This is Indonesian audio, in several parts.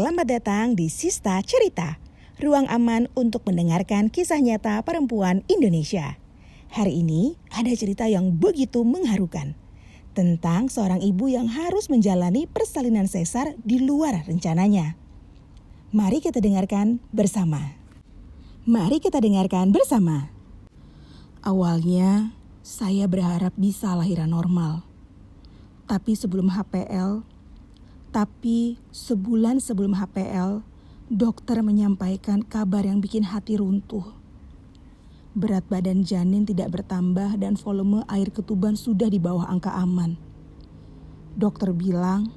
Selamat datang di Sista Cerita, ruang aman untuk mendengarkan kisah nyata perempuan Indonesia. Hari ini ada cerita yang begitu mengharukan tentang seorang ibu yang harus menjalani persalinan sesar di luar rencananya. Mari kita dengarkan bersama. Awalnya saya berharap bisa lahiran normal. Tapi sebulan sebelum HPL, dokter menyampaikan kabar yang bikin hati runtuh. Berat badan janin tidak bertambah dan volume air ketuban sudah di bawah angka aman. Dokter bilang,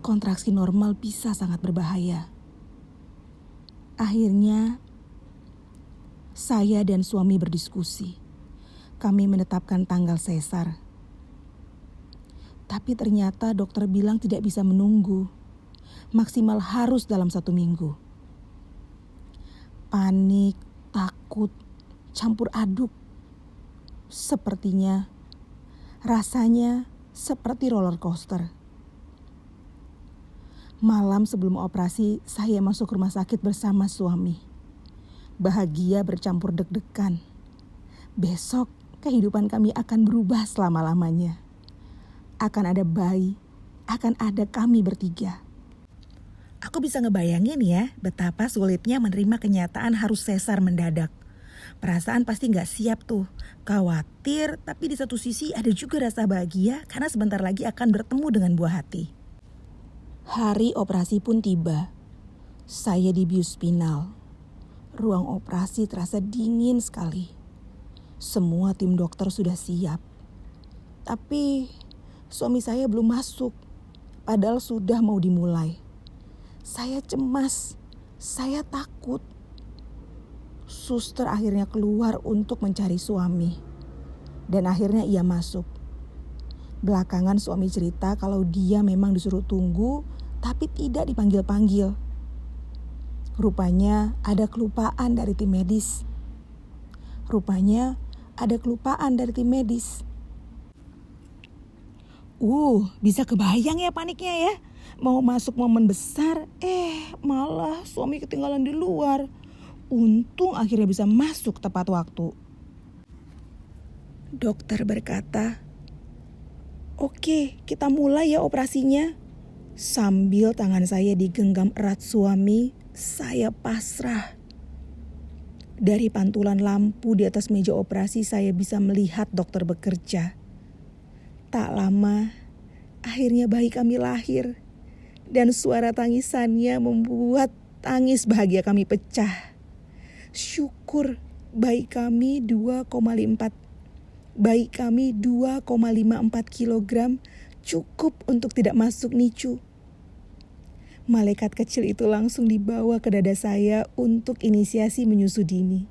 kontraksi normal bisa sangat berbahaya. Akhirnya, saya dan suami berdiskusi. Kami menetapkan tanggal sesar. Tapi ternyata dokter bilang tidak bisa menunggu. Maksimal harus dalam 1 minggu. Panik, takut, campur aduk. Rasanya seperti roller coaster. Malam sebelum operasi, saya masuk rumah sakit bersama suami. Bahagia bercampur deg-degan. Besok kehidupan kami akan berubah selama-lamanya. Akan ada bayi, akan ada kami bertiga. Aku bisa ngebayangin ya betapa sulitnya menerima kenyataan harus sesar mendadak. Perasaan pasti gak siap tuh, khawatir, tapi di satu sisi ada juga rasa bahagia karena sebentar lagi akan bertemu dengan buah hati. Hari operasi pun tiba. Saya dibius spinal. Ruang operasi terasa dingin sekali. Semua tim dokter sudah siap. Tapi suami saya belum masuk, padahal sudah mau dimulai. Saya cemas, saya takut. Suster akhirnya keluar untuk mencari suami. Dan akhirnya ia masuk. Belakangan suami cerita kalau dia memang disuruh tunggu, tapi tidak dipanggil-panggil. Rupanya ada kelupaan dari tim medis. Bisa kebayang ya paniknya ya. Mau masuk momen besar, malah suami ketinggalan di luar. Untung akhirnya bisa masuk tepat waktu. Dokter berkata, "Oke, kita mulai ya operasinya." Sambil tangan saya digenggam erat suami, saya pasrah. Dari pantulan lampu di atas meja operasi saya bisa melihat dokter bekerja. Tak lama, akhirnya bayi kami lahir. Dan suara tangisannya membuat tangis bahagia kami pecah. Syukur bayi kami 2,54 kilogram cukup untuk tidak masuk NICU. Malaikat kecil itu langsung dibawa ke dada saya untuk inisiasi menyusu dini.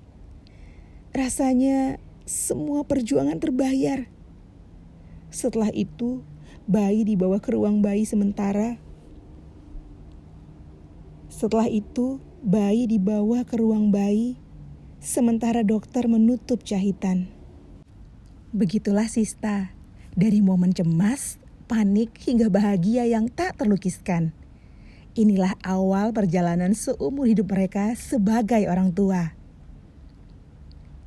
Rasanya semua perjuangan terbayar. Setelah itu, bayi dibawa ke ruang bayi sementara. Sementara dokter menutup jahitan. Begitulah Sista, dari momen cemas, panik hingga bahagia yang tak terlukiskan. Inilah awal perjalanan seumur hidup mereka sebagai orang tua.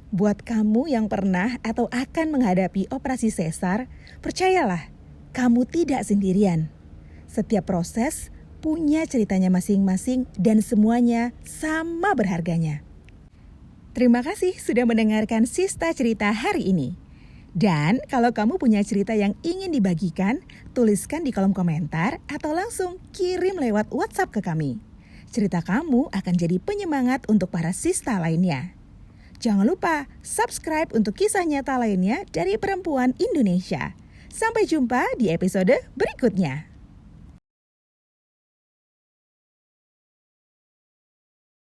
Buat kamu yang pernah atau akan menghadapi operasi sesar, percayalah, kamu tidak sendirian. Setiap proses punya ceritanya masing-masing dan semuanya sama berharganya. Terima kasih sudah mendengarkan Sista Cerita hari ini. Dan kalau kamu punya cerita yang ingin dibagikan, tuliskan di kolom komentar atau langsung kirim lewat WhatsApp ke kami. Cerita kamu akan jadi penyemangat untuk para sista lainnya. Jangan lupa subscribe untuk kisah nyata lainnya dari perempuan Indonesia. Sampai jumpa di episode berikutnya.